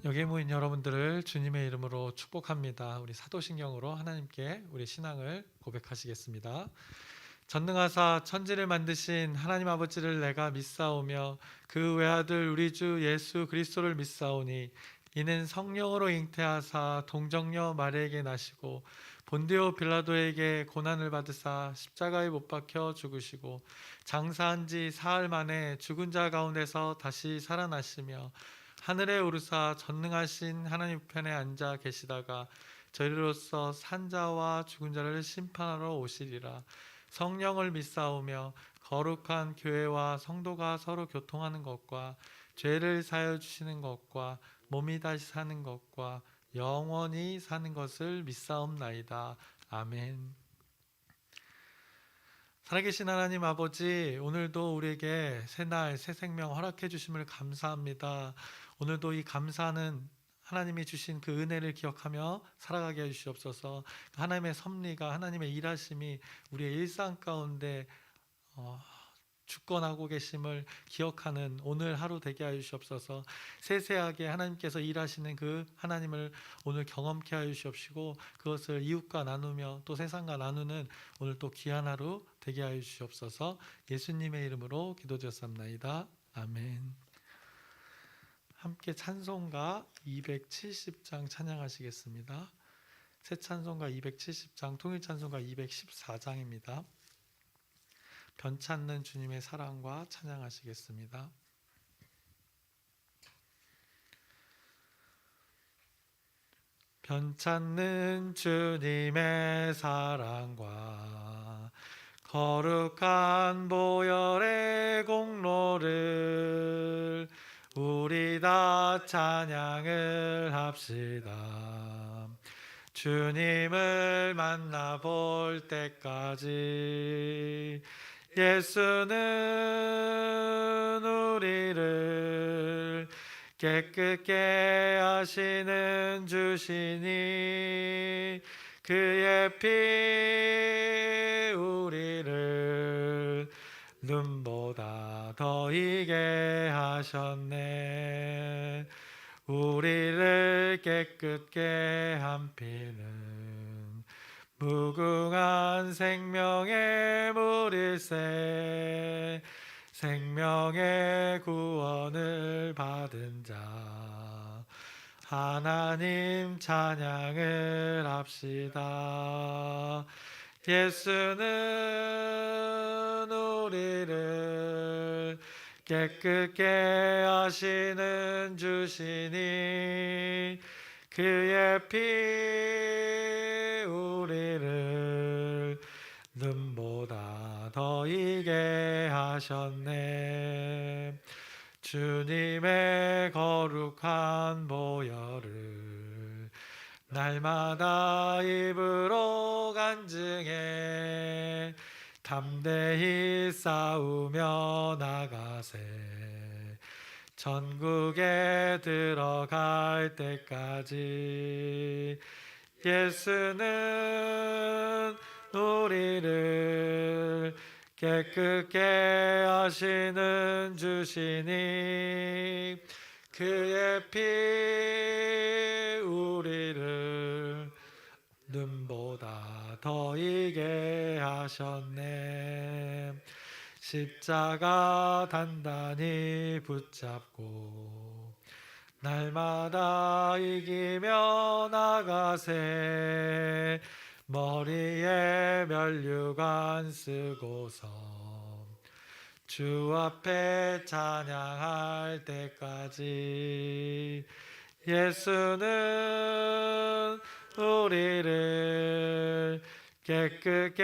여기 모인 여러분들을 주님의 이름으로 축복합니다. 우리 사도신경으로 하나님께 우리 신앙을 고백하시겠습니다. 전능하사 천지를 만드신 하나님 아버지를 내가 믿사오며 그 외아들 우리 주 예수 그리스도를 믿사오니 이는 성령으로 잉태하사 동정녀 마리에게 나시고 본디오 빌라도에게 고난을 받으사 십자가에 못 박혀 죽으시고 장사한 지 사흘 만에 죽은 자 가운데서 다시 살아나시며 하늘에 오르사 전능하신 하나님 편에 앉아 계시다가 저희로서 산 자와 죽은 자를 심판하러 오시리라. 성령을 믿사오며 거룩한 교회와 성도가 서로 교통하는 것과 죄를 사하여 주시는 것과 몸이 다시 사는 것과 영원히 사는 것을 믿사옵나이다. 아멘. 살아계신 하나님 아버지, 오늘도 우리에게 새날 새 생명 허락해 주심을 감사합니다. 오늘도 이 감사하는 하나님이 주신 그 은혜를 기억하며 살아가게 해주시옵소서. 하나님의 섭리가, 하나님의 일하심이 우리의 일상 가운데 주권하고 계심을 기억하는 오늘 하루 되게 하여 주시옵소서. 세세하게 하나님께서 일하시는 그 하나님을 오늘 경험케 하여 주시옵시고 그것을 이웃과 나누며 또 세상과 나누는 오늘 또 귀한 하루 되게 하여 주시옵소서. 예수님의 이름으로 기도드렸습니다. 아멘. 함께 찬송가 270장 찬양하시겠습니다. 새 찬송가 270장, 통일 찬송가 214장입니다. 변찮는 주님의 사랑과 찬양하시겠습니다. 변찮는 주님의 사랑과 거룩한 보혈의 공로를 우리 다 찬양을 합시다. 주님을 만나볼 때까지 예수는 우리를 깨끗게 하시는 주시니 그의 피 우리를 눈보다 더 이게 하셨네. 우리를 깨끗게 한 피는 무궁한 생명의 물일세. 생명의 구원을 받은 자 하나님 찬양을 합시다. 예수는 우리를 깨끗게 하시는 주시니 그의 피 우리를 눈보다 더 이게 하셨네. 주님의 거룩한 보혈을 날마다 입으로 간증해 담대히 싸우며 나가세. 전국에 들어갈 때까지 예수는 우리를 깨끗게 하시는 주시니 그의 피 우리를 눈보다 더 이게 하셨네. 십자가 단단히 붙잡고 날마다 이기며 나가세. 머리에 면류관 쓰고서 주 앞에 찬양할 때까지 예수는 우리를 깨끗게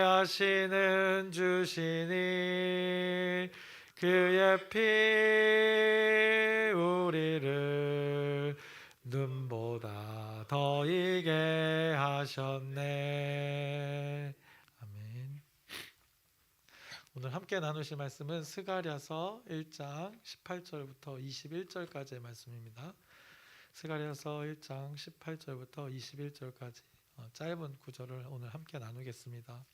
하시는 주시니 그의 피 우리를 눈보다 더 이게 하셨네. 아멘. 오늘 함께 나누실 말씀은 스가랴서 1장 18절부터 21절까지의 말씀입니다. 스가랴서 1장 18절부터 21절까지 짧은 구절을 오늘 함께 나누겠습니다.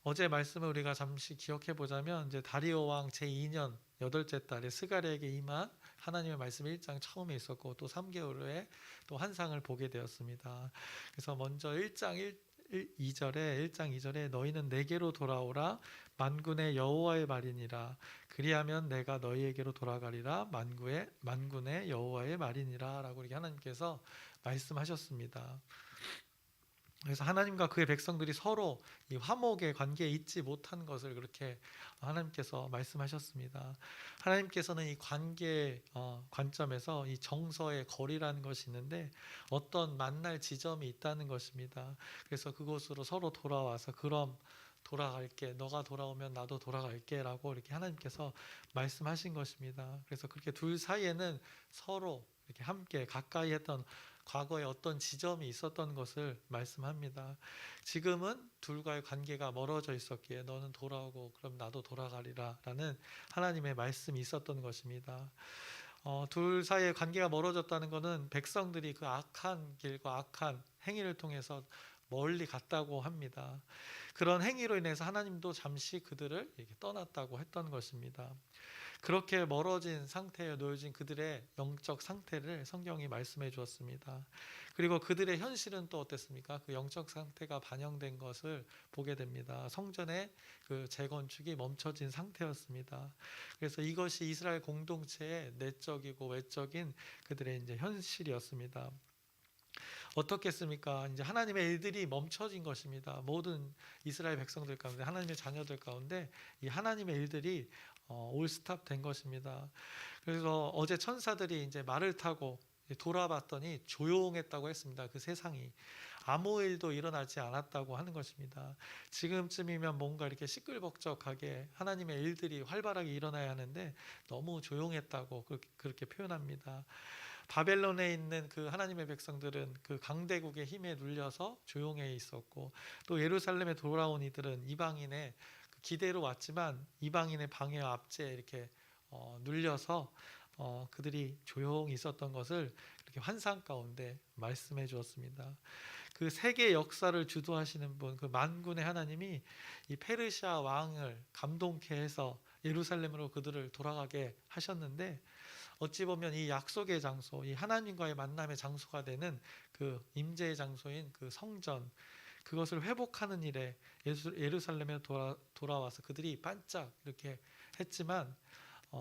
어제 말씀을 우리가 잠시 기억해 보자면 이제 다리오 왕 제2년 8째 달에 스가랴에게 임한 하나님의 말씀이 1장 처음에 있었고 또 3개월 후에 또 환상을 보게 되었습니다. 그래서 먼저 1장 2절에 너희는 내게로 돌아오라 만군의 여호와의 말이니라 그리하면 내가 너희에게로 돌아가리라 만군의 여호와의 말이니라 라고 이렇게 하나님께서 말씀하셨습니다. 그래서 하나님과 그의 백성들이 서로 이 화목의 관계에 있지 못한 것을 그렇게 하나님께서 말씀하셨습니다. 하나님께서는 이 관계 관점에서 이 정서의 거리라는 것이 있는데 어떤 만날 지점이 있다는 것입니다. 그래서 그곳으로 서로 돌아와서 그럼 돌아갈게, 너가 돌아오면 나도 돌아갈게 라고 이렇게 하나님께서 말씀하신 것입니다. 그래서 그렇게 둘 사이에는 서로 이렇게 함께 가까이 했던 과거에 어떤 지점이 있었던 것을 말씀합니다. 지금은 둘과의 관계가 멀어져 있었기에 너는 돌아오고 그럼 나도 돌아가리라 라는 하나님의 말씀이 있었던 것입니다. 둘 사이의 관계가 멀어졌다는 것은 백성들이 그 악한 길과 악한 행위를 통해서 멀리 갔다고 합니다. 그런 행위로 인해서 하나님도 잠시 그들을 이렇게 떠났다고 했던 것입니다. 그렇게 멀어진 상태에 놓여진 그들의 영적 상태를 성경이 말씀해 주었습니다. 그리고 그들의 현실은 또 어땠습니까? 그 영적 상태가 반영된 것을 보게 됩니다. 성전의 그 재건축이 멈춰진 상태였습니다. 그래서 이것이 이스라엘 공동체의 내적이고 외적인 그들의 이제 현실이었습니다. 어떻겠습니까? 이제 하나님의 일들이 멈춰진 것입니다. 모든 이스라엘 백성들 가운데 하나님의 자녀들 가운데 이 하나님의 일들이 올스탑 된 것입니다. 그래서 어제 천사들이 이제 말을 타고 돌아봤더니 조용했다고 했습니다. 그 세상이 아무 일도 일어나지 않았다고 하는 것입니다. 지금쯤이면 뭔가 이렇게 시끌벅적하게 하나님의 일들이 활발하게 일어나야 하는데 너무 조용했다고 그렇게 표현합니다. 바벨론에 있는 그 하나님의 백성들은 그 강대국의 힘에 눌려서 조용해 있었고 또 예루살렘에 돌아온 이들은 이방인의 기대로 왔지만 이방인의 방해와 압제에 이렇게 눌려서 그들이 조용히 있었던 것을 이렇게 환상 가운데 말씀해 주었습니다. 그 세계 역사를 주도하시는 분, 그 만군의 하나님이 이 페르시아 왕을 감동케 해서 예루살렘으로 그들을 돌아가게 하셨는데 어찌 보면 이 약속의 장소, 이 하나님과의 만남의 장소가 되는 그 임재의 장소인 그 성전, 그것을 회복하는 일에 예루살렘에 돌아와서 그들이 반짝 이렇게 했지만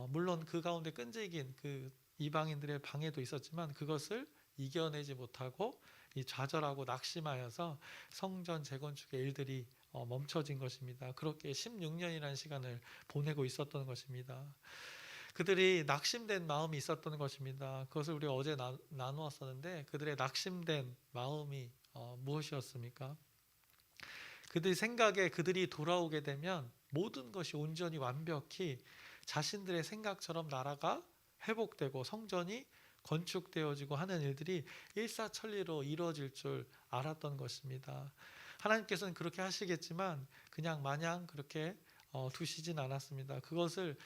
물론 그 가운데 끈질긴 그 이방인들의 방해도 있었지만 그것을 이겨내지 못하고 이 좌절하고 낙심하여서 성전 재건축의 일들이 멈춰진 것입니다. 그렇게 16년이라는 시간을 보내고 있었던 것입니다. 그들이 낙심된 마음이 있었던 것입니다. 그것을 우리가 어제 나누었었는데 그들의 낙심된 마음이 무엇이었습니까? 그들 생각에 그들이 돌아오게 되면 모든 것이 온전히 완벽히 자신들의 생각처럼 나라가 회복되고 성전이 건축되어지고 하는 일들이 일사천리로 이루어질 줄 알았던 것입니다. 하나님께서는 그렇게 하시겠지만 그냥 마냥 그렇게 두시진 않았습니다. 그것을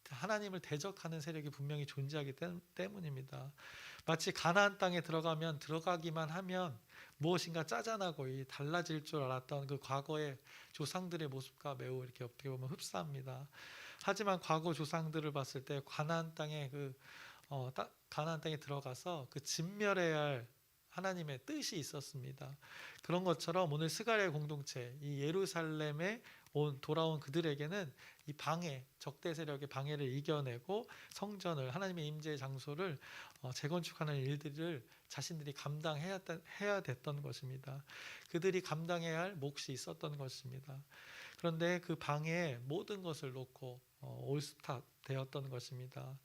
하나님을 대적하는 세력이 분명히 존재하기 때문입니다. 마치 가나안 땅에 들어가기만 하면 무엇인가 짜잔하고 달라질 줄 알았던 그 과거의 조상들의 모습과 매우 이렇게 어떻게 보면 흡사합니다. 하지만 과거 조상들을 봤을 때 가나안 땅에 가나안 땅에 들어가서 그 진멸해야 할 하나님의 뜻이 있었습니다. 그런 것처럼 오늘 스가랴 공동체, 이 예루살렘에 돌아온 그들에게는 이 적대 세력의 방해를 이겨내고 성전을 하나님의 임재의 장소를 재건축하는 일들을 자신들이 감당해야 됐던 것입니다. 그들이 감당해야 할 몫이 있었던 것입니다. 그런데 그 방해에 모든 것을 놓고 올스탑 되었던 것입니다.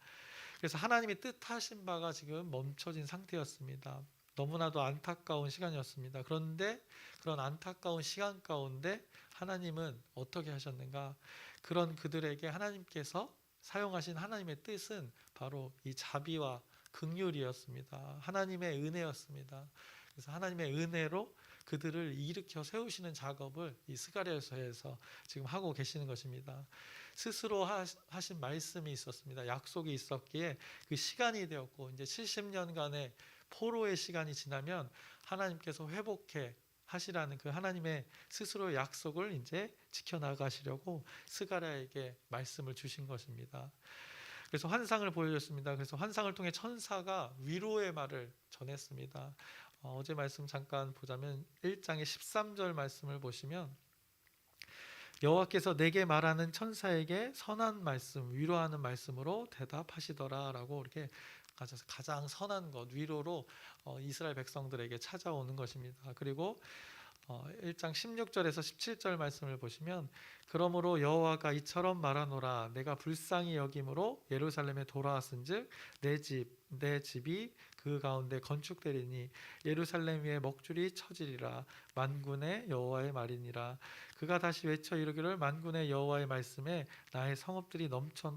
그래서 하나님이 뜻하신 바가 지금 멈춰진 상태였습니다. 너무나도 안타까운 시간이었습니다. 그런데 그런 안타까운 시간 가운데 하나님은 어떻게 하셨는가? 그런 그들에게 하나님께서 사용하신 하나님의 뜻은 바로 이 자비와 긍휼이었습니다. 하나님의 은혜였습니다. 그래서 하나님의 은혜로 그들을 일으켜 세우시는 작업을 이 스가랴서에서 지금 하고 계시는 것입니다. 스스로 하신 말씀이 있었습니다. 약속이 있었기에 그 시간이 되었고 이제 70년간의 포로의 시간이 지나면 하나님께서 회복해 하시라는 그 하나님의 스스로의 약속을 이제 지켜나가시려고 스가랴에게 말씀을 주신 것입니다. 그래서 환상을 보여줬습니다. 그래서 환상을 통해 천사가 위로의 말을 전했습니다. 어제 말씀 잠깐 보자면 1장의 13절 말씀을 보시면 여호와께서 내게 말하는 천사에게 선한 말씀, 위로하는 말씀으로 대답하시더라라고 이렇게 가장 선한 것, 위로로 이스라엘 백성들에게 찾아오는 것입니다. 그리고 1장 16절에서 17절 말씀을 보시면 그러므로 여호와가 이처럼 말하노라 내가 불쌍히 여김으로 예루살렘에 돌아왔은즉 내 집이 그 가운데 건축되리니 예루살렘 위에 먹줄이 쳐지리라 만군의 여호와의 말이니라. 그가 다시 외쳐 이르기를 만군의 여호와의 말씀에 나의 성읍들이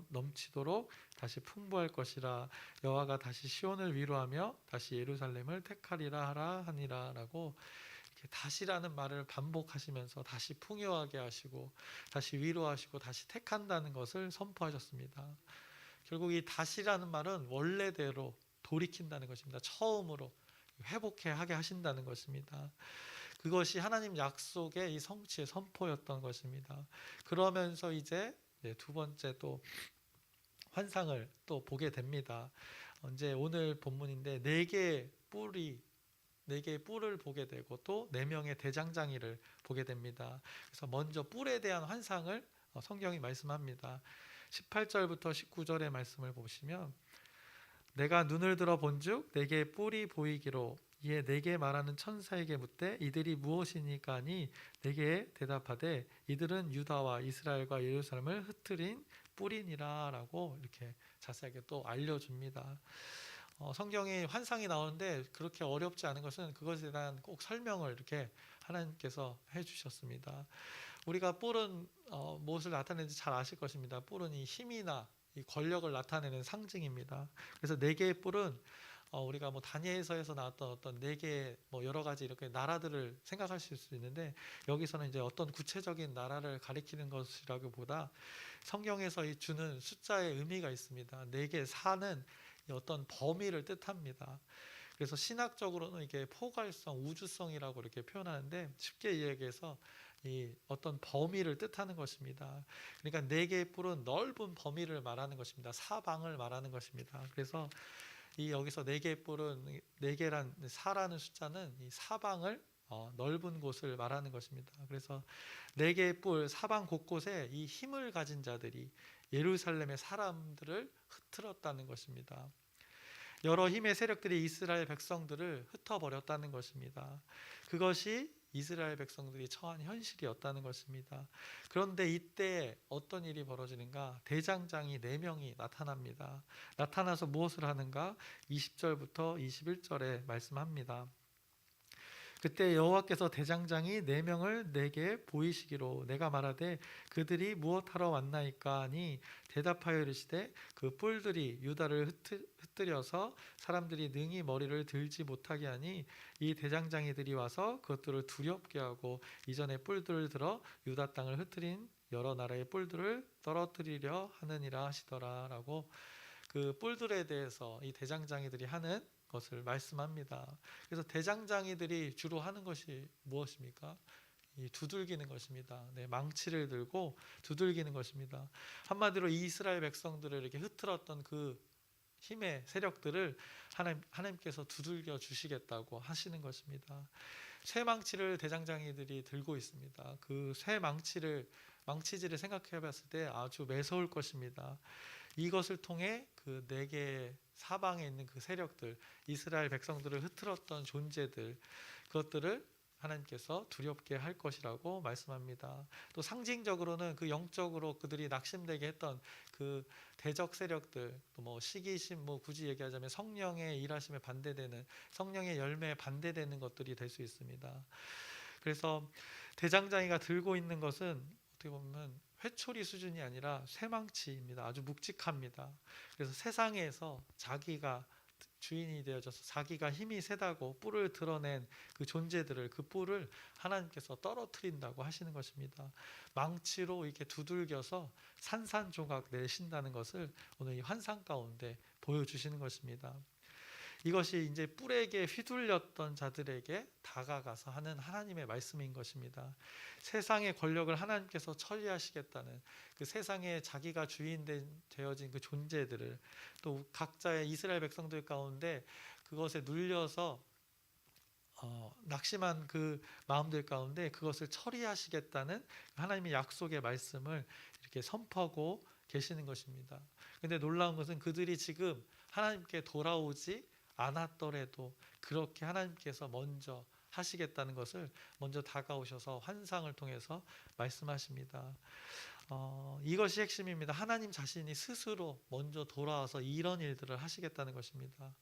넘치도록 다시 풍부할 것이라. 여호와가 다시 시온을 위로하며 다시 예루살렘을 택하리라 하라 하니라라고 다시라는 말을 반복하시면서 다시 풍요하게 하시고 다시 위로하시고 다시 택한다는 것을 선포하셨습니다. 결국 이 다시라는 말은 원래대로 돌이킨다는 것입니다. 처음으로 회복해 하게 하신다는 것입니다. 그것이 하나님 약속의 이 성취의 선포였던 것입니다. 그러면서 이제 두 번째 또 환상을 또 보게 됩니다. 이제 오늘 본문인데 네 개의 뿔을 보게 되고 또 4명의 대장장이를 보게 됩니다. 그래서 먼저 뿔에 대한 환상을 성경이 말씀합니다. 18절부터 19절의 말씀을 보시면 내가 눈을 들어 본즉 4개의 뿔이 보이기로 이에 4개 말하는 천사에게 묻되 이들이 무엇이니까 하니 내게 대답하되 이들은 유다와 이스라엘과 예루살렘을 흩트린 뿔이니라 라고 이렇게 자세하게 또 알려줍니다. 성경에 환상이 나오는데 그렇게 어렵지 않은 것은 그것에 대한 꼭 설명을 이렇게 하나님께서 해주셨습니다. 우리가 뿔은 무엇을 나타내는지 잘 아실 것입니다. 뿔은 이 힘이나 이 권력을 나타내는 상징입니다. 그래서 4개의 뿔은 우리가 뭐 다니엘서에서 나왔던 어떤 4개의 뭐 여러 가지 이렇게 나라들을 생각하실 수 있는데 여기서는 이제 어떤 구체적인 나라를 가리키는 것이라기보다 성경에서 주는 숫자의 의미가 있습니다. 4개, 4는 어떤 범위를 뜻합니다. 그래서 신학적으로는 이게 포괄성, 우주성이라고 이렇게 표현하는데 쉽게 이야기해서 이 어떤 범위를 뜻하는 것입니다. 그러니까 4개의 뿔은 넓은 범위를 말하는 것입니다. 사방을 말하는 것입니다. 그래서 이 여기서 4개의 뿔은 4개란 4라는 숫자는 이 사방을 넓은 곳을 말하는 것입니다. 그래서 4개의 뿔 사방 곳곳에 이 힘을 가진 자들이 예루살렘의 사람들을 흐트렀다는 것입니다. 여러 힘의 세력들이 이스라엘 백성들을 흩어버렸다는 것입니다. 그것이 이스라엘 백성들이 처한 현실이었다는 것입니다. 그런데 이때 어떤 일이 벌어지는가? 대장장이 4명이 나타납니다. 나타나서 무엇을 하는가? 20절부터 21절에 말씀합니다. 그때 여호와께서 대장장이 4명을 내게 보이시기로 내가 말하되 그들이 무엇하러 왔나이까 하니 대답하여 이르시되 그 뿔들이 유다를 흩뜨려서 사람들이 능히 머리를 들지 못하게 하니 이 대장장이들이 와서 그것들을 두렵게 하고 이전에 뿔들을 들어 유다 땅을 흩뜨린 여러 나라의 뿔들을 떨어뜨리려 하느니라 하시더라 라고 그 뿔들에 대해서 이 대장장이들이 하는 것을 말씀합니다. 그래서 대장장이들이 주로 하는 것이 무엇입니까? 이 두들기는 것입니다. 망치를 들고 두들기는 것입니다. 한마디로 이스라엘 백성들을 이렇게 흐트렀던 그 힘의 세력들을 하나님께서 두들겨 주시겠다고 하시는 것입니다. 쇠망치를 대장장이들이 들고 있습니다. 그 망치질을 생각해 봤을 때 아주 매서울 것입니다. 이것을 통해 그 4개의 사방에 있는 그 세력들, 이스라엘 백성들을 흐트렀던 존재들, 그것들을 하나님께서 두렵게 할 것이라고 말씀합니다. 또 상징적으로는 그 영적으로 그들이 낙심되게 했던 그 대적 세력들, 또 뭐 시기심, 뭐 굳이 얘기하자면 성령의 일하심에 반대되는, 성령의 열매에 반대되는 것들이 될 수 있습니다. 그래서 대장장이가 들고 있는 것은 어떻게 보면 회초리 수준이 아니라 쇠망치입니다. 아주 묵직합니다. 그래서 세상에서 자기가 주인이 되어져서 자기가 힘이 세다고 뿔을 드러낸 그 존재들을, 그 뿔을 하나님께서 떨어뜨린다고 하시는 것입니다. 망치로 이렇게 두들겨서 산산조각 내신다는 것을 오늘 이 환상 가운데 보여주시는 것입니다. 이것이 이제 뿔에게 휘둘렸던 자들에게 다가가서 하는 하나님의 말씀인 것입니다. 세상의 권력을 하나님께서 처리하시겠다는, 그 세상에 자기가 주인 되어진 그 존재들을, 또 각자의 이스라엘 백성들 가운데 그것에 눌려서 낙심한 그 마음들 가운데 그것을 처리하시겠다는 하나님의 약속의 말씀을 이렇게 선포하고 계시는 것입니다. 근데 놀라운 것은 그들이 지금 하나님께 돌아오지 않았더라도 그렇게 하나님께서 먼저 하시겠다는 것을 먼저 다가오셔서 환상을 통해서 말씀하십니다. 이것이 핵심입니다. 하나님 자신이 스스로 먼저 돌아와서 이런 일들을 하시겠다는 것입니다.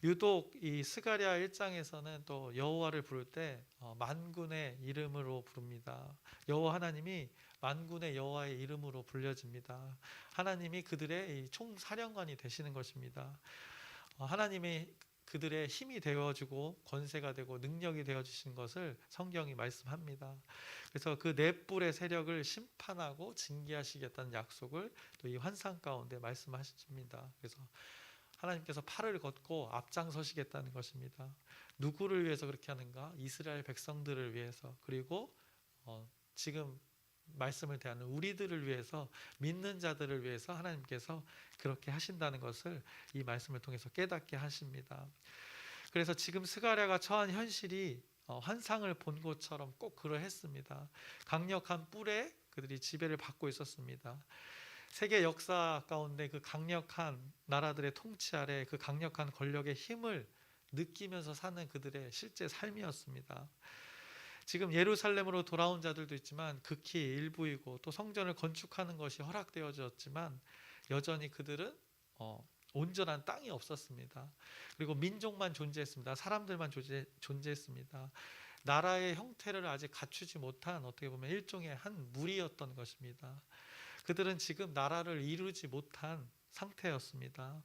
유독 이 스가랴 1장에서는 또 여호와를 부를 때 만군의 이름으로 부릅니다. 여호와 하나님이 만군의 여호와의 이름으로 불려집니다. 하나님이 그들의 총사령관이 되시는 것입니다. 하나님이 그들의 힘이 되어주고 권세가 되고 능력이 되어주신 것을 성경이 말씀합니다. 그래서 그 넷불의 세력을 심판하고 징계하시겠다는 약속을 또 이 환상 가운데 말씀하십니다. 그래서 하나님께서 팔을 걷고 앞장서시겠다는 것입니다. 누구를 위해서 그렇게 하는가? 이스라엘 백성들을 위해서, 그리고 지금 말씀을 대하는 우리들을 위해서, 믿는 자들을 위해서 하나님께서 그렇게 하신다는 것을 이 말씀을 통해서 깨닫게 하십니다. 그래서 지금 스가랴가 처한 현실이 환상을 본 것처럼 꼭 그러했습니다. 강력한 뿔에 그들이 지배를 받고 있었습니다. 세계 역사 가운데 그 강력한 나라들의 통치 아래 그 강력한 권력의 힘을 느끼면서 사는 그들의 실제 삶이었습니다. 지금 예루살렘으로 돌아온 자들도 있지만 극히 일부이고, 또 성전을 건축하는 것이 허락되어졌지만 여전히 그들은 온전한 땅이 없었습니다. 그리고 민족만 존재했습니다. 사람들만 존재했습니다. 나라의 형태를 아직 갖추지 못한, 어떻게 보면 일종의 한 무리였던 것입니다. 그들은 지금 나라를 이루지 못한 상태였습니다.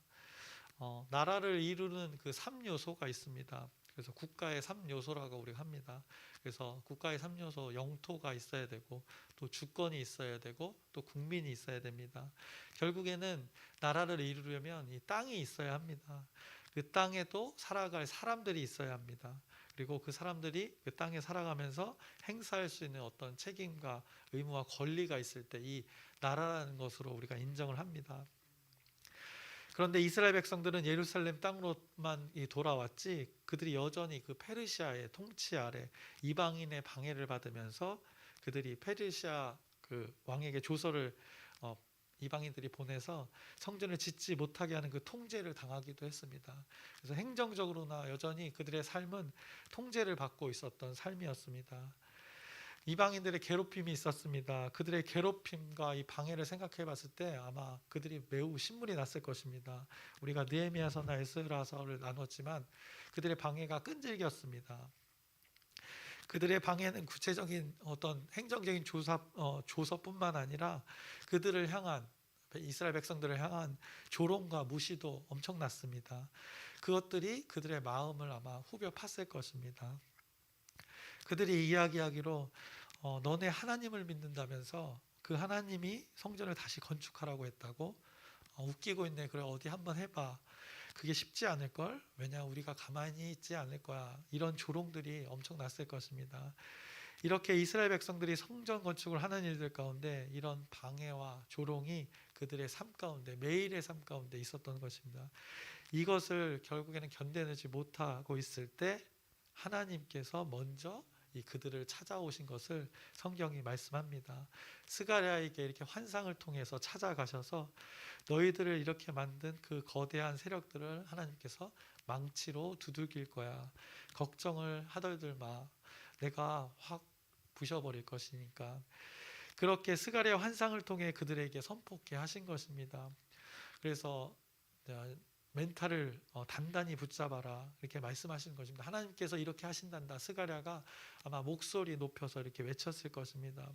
나라를 이루는 그 3요소가 있습니다. 그래서 국가의 3요소라고 우리가 합니다. 그래서 국가의 3요소, 영토가 있어야 되고, 또 주권이 있어야 되고, 또 국민이 있어야 됩니다. 결국에는 나라를 이루려면 이 땅이 있어야 합니다. 그 땅에도 살아갈 사람들이 있어야 합니다. 그리고 그 사람들이 그 땅에 살아가면서 행사할 수 있는 어떤 책임과 의무와 권리가 있을 때 이 나라라는 것으로 우리가 인정을 합니다. 그런데 이스라엘 백성들은 예루살렘 땅으로만 돌아왔지, 그들이 여전히 그 페르시아의 통치 아래 이방인의 방해를 받으면서 그들이 페르시아 그 왕에게 조서를 이방인들이 보내서 성전을 짓지 못하게 하는 그 통제를 당하기도 했습니다. 그래서 행정적으로나 여전히 그들의 삶은 통제를 받고 있었던 삶이었습니다. 이방인들의 괴롭힘이 있었습니다. 그들의 괴롭힘과 이 방해를 생각해 봤을 때 아마 그들이 매우 신물이 났을 것입니다. 우리가 느헤미야서나 에스라서를 나눴지만 그들의 방해가 끈질겼습니다. 그들의 방해는 구체적인 어떤 행정적인 조서뿐만 아니라 그들을 향한, 이스라엘 백성들을 향한 조롱과 무시도 엄청났습니다. 그것들이 그들의 마음을 아마 후벼 팠을 것입니다. 그들이 이야기하기로 너네 하나님을 믿는다면서 그 하나님이 성전을 다시 건축하라고 했다고? 웃기고 있네. 그래, 어디 한번 해봐. 그게 쉽지 않을걸? 왜냐, 우리가 가만히 있지 않을 거야. 이런 조롱들이 엄청 났을 것입니다. 이렇게 이스라엘 백성들이 성전 건축을 하는 일들 가운데 이런 방해와 조롱이 그들의 삶 가운데, 매일의 삶 가운데 있었던 것입니다. 이것을 결국에는 견뎌내지 못하고 있을 때 하나님께서 먼저 그들을 찾아오신 것을 성경이 말씀합니다. 스가랴에게 이렇게 환상을 통해서 찾아가셔서 너희들을 이렇게 만든 그 거대한 세력들을 하나님께서 망치로 두들길 거야. 걱정을 하덜들 마. 내가 확 부셔버릴 것이니까. 그렇게 스가랴 환상을 통해 그들에게 선포케 하신 것입니다. 그래서 멘탈을 단단히 붙잡아라, 이렇게 말씀하시는 것입니다. 하나님께서 이렇게 하신단다. 스가랴가 아마 목소리 높여서 이렇게 외쳤을 것입니다.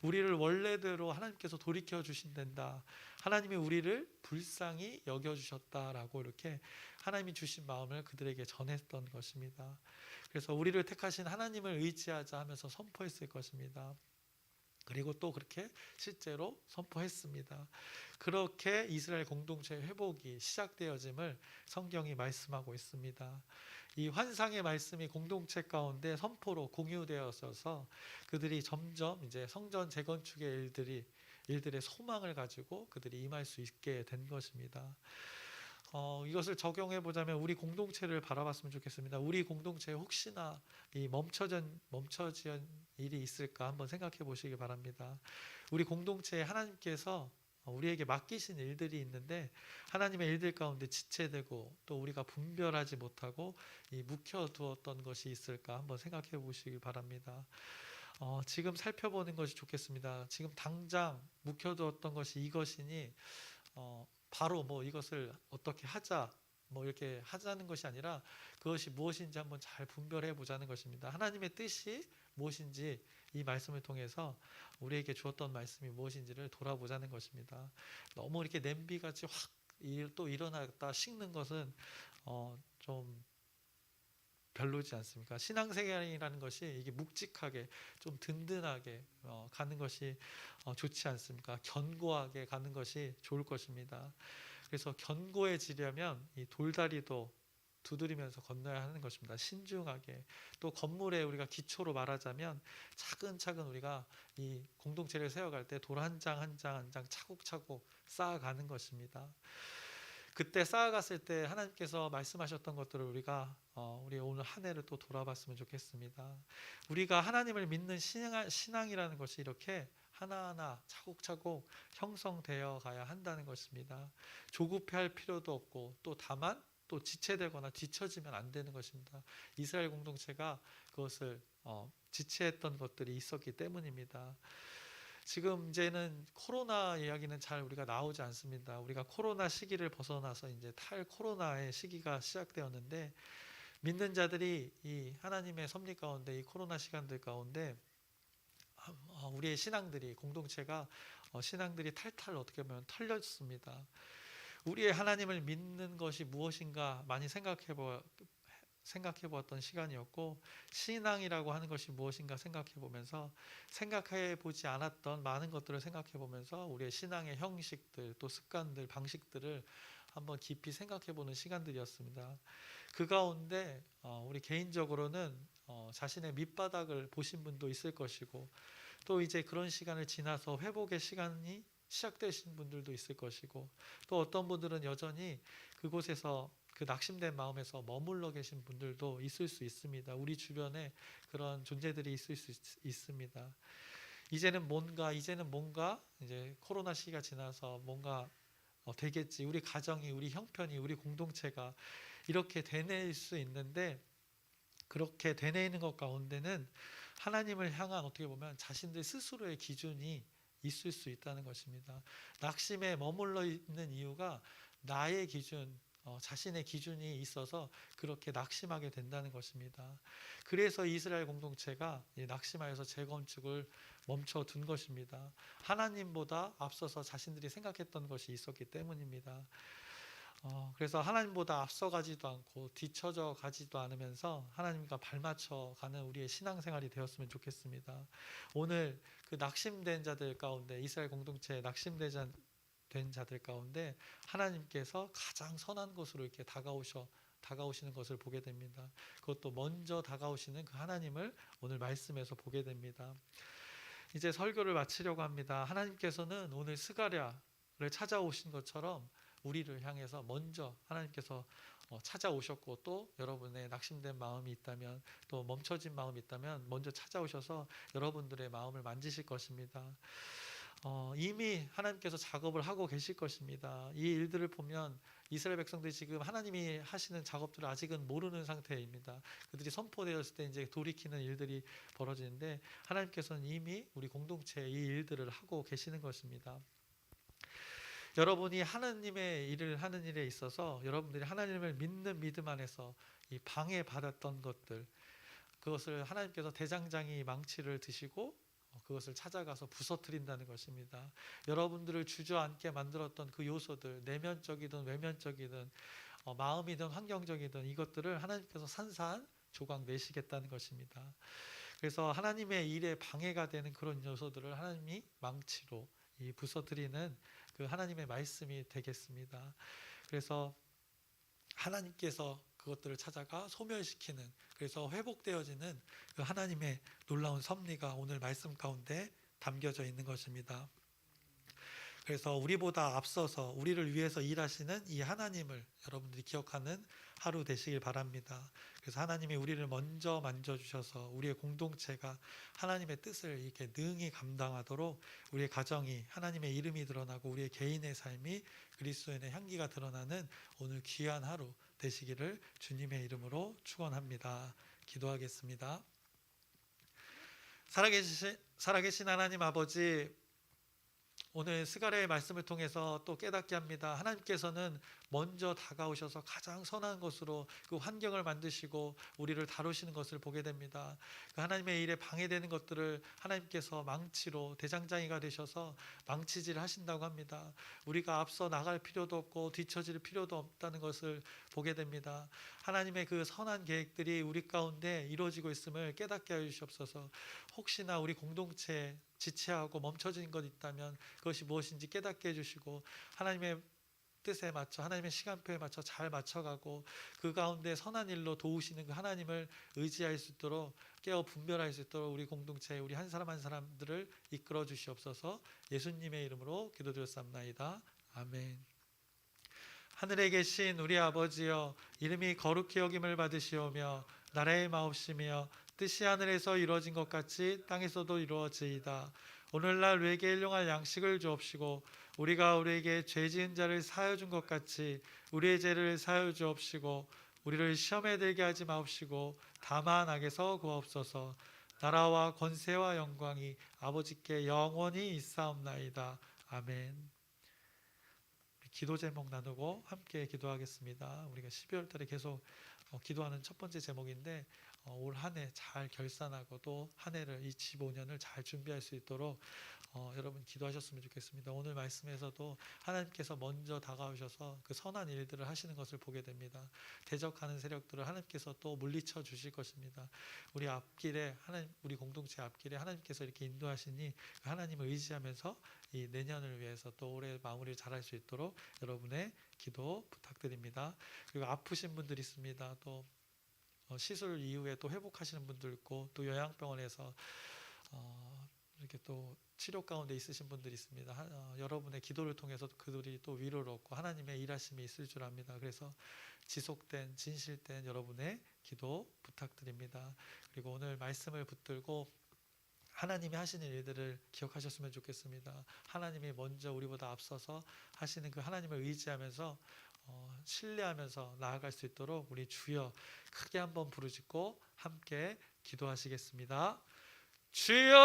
우리를 원래대로 하나님께서 돌이켜 주신단다. 하나님이 우리를 불쌍히 여겨주셨다라고 이렇게 하나님이 주신 마음을 그들에게 전했던 것입니다. 그래서 우리를 택하신 하나님을 의지하자 하면서 선포했을 것입니다. 그리고 또 그렇게 실제로 선포했습니다. 그렇게 이스라엘 공동체 회복이 시작되어짐을 성경이 말씀하고 있습니다. 이 환상의 말씀이 공동체 가운데 선포로 공유되어서 그들이 점점 이제 성전 재건축의 일들의 소망을 가지고 그들이 임할 수 있게 된 것입니다. 이것을 적용해 보자면 우리 공동체를 바라봤으면 좋겠습니다. 우리 공동체에 혹시나 이 멈춰진 일이 있을까 한번 생각해 보시기 바랍니다. 우리 공동체에 하나님께서 우리에게 맡기신 일들이 있는데 하나님의 일들 가운데 지체되고 또 우리가 분별하지 못하고 묵혀두었던 것이 있을까 한번 생각해 보시기 바랍니다. 지금 살펴보는 것이 좋겠습니다. 지금 당장 묵혀두었던 것이 이것이니 바로 이것을 어떻게 하자 이렇게 하자는 것이 아니라 그것이 무엇인지 한번 잘 분별해 보자는 것입니다. 하나님의 뜻이 무엇인지 이 말씀을 통해서 우리에게 주었던 말씀이 무엇인지를 돌아보자는 것입니다. 너무 이렇게 냄비같이 확 또 일어났다 식는 것은 좀 별로지 않습니까? 신앙생활이라는 것이 이게 묵직하게 좀 든든하게 가는 것이 좋지 않습니까? 견고하게 가는 것이 좋을 것입니다. 그래서 견고해지려면 이 돌다리도 두드리면서 건너야 하는 것입니다. 신중하게. 또 건물에 우리가 기초로 말하자면 차근차근 우리가 이 공동체를 세워갈 때 돌 한 장 한 장 한 장 차곡차곡 쌓아가는 것입니다. 그때 쌓아갔을 때 하나님께서 말씀하셨던 것들을 우리가 우리 오늘 한 해를 또 돌아봤으면 좋겠습니다. 우리가 하나님을 믿는 신앙이라는 것이 이렇게 하나하나 차곡차곡 형성되어 가야 한다는 것입니다. 조급해할 필요도 없고 또 다만 또 지체되거나 뒤처지면 안 되는 것입니다. 이스라엘 공동체가 그것을 지체했던 것들이 있었기 때문입니다. 지금 이제는 코로나 이야기는 잘 우리가 나오지 않습니다. 우리가 코로나 시기를 벗어나서 이제 탈코로나의 시기가 시작되었는데 믿는 자들이 이 하나님의 섭리 가운데 이 코로나 시간들 가운데 우리의 신앙들이 공동체가 신앙들이 탈탈 어떻게 보면 털렸습니다. 우리의 하나님을 믿는 것이 무엇인가 많이 생각해 보았던 시간이었고 신앙이라고 하는 것이 무엇인가 생각해 보면서 생각해 보지 않았던 많은 것들을 생각해 보면서 우리의 신앙의 형식들 또 습관들 방식들을 한번 깊이 생각해 보는 시간들이었습니다. 그 가운데 우리 개인적으로는 자신의 밑바닥을 보신 분도 있을 것이고 또 이제 그런 시간을 지나서 회복의 시간이 시작되신 분들도 있을 것이고 또 어떤 분들은 여전히 그곳에서 그 낙심된 마음에서 머물러 계신 분들도 있을 수 있습니다. 우리 주변에 그런 존재들이 있을 수 있습니다. 이제는 뭔가 이제 코로나 시기가 지나서 뭔가 되겠지. 우리 가정이, 우리 형편이, 우리 공동체가 이렇게 되뇌일 수 있는데 그렇게 되뇌이는 것 가운데는 하나님을 향한 어떻게 보면 자신들 스스로의 기준이 있을 수 있다는 것입니다. 낙심에 머물러 있는 이유가 나의 기준, 자신의 기준이 있어서 그렇게 낙심하게 된다는 것입니다. 그래서 이스라엘 공동체가 낙심하여서 재건축을 멈춰둔 것입니다. 하나님보다 앞서서 자신들이 생각했던 것이 있었기 때문입니다. 그래서 하나님보다 앞서가지도 않고 뒤처져 가지도 않으면서 하나님과 발맞춰 가는 우리의 신앙생활이 되었으면 좋겠습니다. 오늘 그 낙심된 자들 가운데 이스라엘 공동체에 낙심된 자들 가운데 하나님께서 가장 선한 곳으로 이렇게 다가오시는 것을 보게 됩니다. 그것도 먼저 다가오시는 그 하나님을 오늘 말씀에서 보게 됩니다. 이제 설교를 마치려고 합니다. 하나님께서는 오늘 스가랴를 찾아오신 것처럼 우리를 향해서 먼저 하나님께서 찾아오셨고 또 여러분의 낙심된 마음이 있다면 또 멈춰진 마음이 있다면 먼저 찾아오셔서 여러분들의 마음을 만지실 것입니다. 이미 하나님께서 작업을 하고 계실 것입니다. 이 일들을 보면 이스라엘 백성들이 지금 하나님이 하시는 작업들을 아직은 모르는 상태입니다. 그들이 선포되었을 때 이제 돌이키는 일들이 벌어지는데 하나님께서는 이미 우리 공동체에 이 일들을 하고 계시는 것입니다. 여러분이 하나님의 일을 하는 일에 있어서 여러분들이 하나님을 믿는 믿음 안에서 이 방해받았던 것들 그것을 하나님께서 대장장이 망치를 드시고 그것을 찾아가서 부서뜨린다는 것입니다. 여러분들을 주저앉게 만들었던 그 요소들 내면적이든 외면적이든 마음이든 환경적이든 이것들을 하나님께서 산산 조각 내시겠다는 것입니다. 그래서 하나님의 일에 방해가 되는 그런 요소들을 하나님이 망치로 부숴드리는 그 하나님의 말씀이 되겠습니다. 그래서 하나님께서 그것들을 찾아가 소멸시키는, 그래서 회복되어지는 그 하나님의 놀라운 섭리가 오늘 말씀 가운데 담겨져 있는 것입니다. 그래서 우리보다 앞서서 우리를 위해서 일하시는 이 하나님을 여러분들이 기억하는 하루 되시길 바랍니다. 그래서 하나님이 우리를 먼저 만져주셔서 우리의 공동체가 하나님의 뜻을 이렇게 능히 감당하도록 우리의 가정이 하나님의 이름이 드러나고 우리의 개인의 삶이 그리스도인의 향기가 드러나는 오늘 귀한 하루 되시기를 주님의 이름으로 축원합니다. 기도하겠습니다. 살아계신 하나님 아버지, 오늘 스가랴의 말씀을 통해서 또 깨닫게 합니다. 하나님께서는 먼저 다가오셔서 가장 선한 것으로 그 환경을 만드시고 우리를 다루시는 것을 보게 됩니다. 그 하나님의 일에 방해되는 것들을 하나님께서 망치로 대장장이가 되셔서 망치질 하신다고 합니다. 우리가 앞서 나갈 필요도 없고 뒤처질 필요도 없다는 것을 보게 됩니다. 하나님의 그 선한 계획들이 우리 가운데 이루어지고 있음을 깨닫게 하여 주시옵소서. 혹시나 우리 공동체에 지체하고 멈춰진 것 있다면 그것이 무엇인지 깨닫게 해주시고 하나님의 뜻에 맞춰 하나님의 시간표에 맞춰 잘 맞춰가고 그 가운데 선한 일로 도우시는 그 하나님을 의지할 수 있도록 깨어 분별할 수 있도록 우리 공동체 우리 한 사람 한 사람들을 이끌어 주시옵소서. 예수님의 이름으로 기도드렸사옵나이다. 아멘. 하늘에 계신 우리 아버지여, 이름이 거룩히 여김을 받으시오며 나라의 마옵시며 뜻이 하늘에서 이루어진 것 같이 땅에서도 이루어지이다. 오늘날 우리에게 일용할 양식을 주옵시고 우리가 우리에게 죄 지은 자를 사하여 준 것 같이 우리의 죄를 사하여 주옵시고 우리를 시험에 들게 하지 마옵시고 다만 악에서 구하옵소서. 나라와 권세와 영광이 아버지께 영원히 있사옵나이다. 아멘. 기도 제목 나누고 함께 기도하겠습니다. 우리가 12월 달에 계속 기도하는 첫 번째 제목인데 올 한 해 잘 결산하고 또 한 해를 25년을 잘 준비할 수 있도록 여러분 기도하셨으면 좋겠습니다. 오늘 말씀에서도 하나님께서 먼저 다가오셔서 그 선한 일들을 하시는 것을 보게 됩니다. 대적하는 세력들을 하나님께서 또 물리쳐 주실 것입니다. 우리 앞길에 우리 공동체 앞길에 하나님께서 이렇게 인도하시니 하나님을 의지하면서 이 내년을 위해서 또 올해 마무리를 잘할 수 있도록 여러분의 기도 부탁드립니다. 그리고 아프신 분들 있습니다. 또 시술 이후에 또 회복하시는 분들 있고 또 요양병원에서 이렇게 또 치료 가운데 있으신 분들이 있습니다. 여러분의 기도를 통해서 그들이 또 위로를 얻고 하나님의 일하심이 있을 줄 압니다. 그래서 지속된 진실된 여러분의 기도 부탁드립니다. 그리고 오늘 말씀을 붙들고 하나님이 하시는 일들을 기억하셨으면 좋겠습니다. 하나님이 먼저 우리보다 앞서서 하시는 그 하나님을 의지하면서 신뢰하면서 나아갈 수 있도록 우리 주여 크게 한번 부르짖고 함께 기도하시겠습니다. 주여!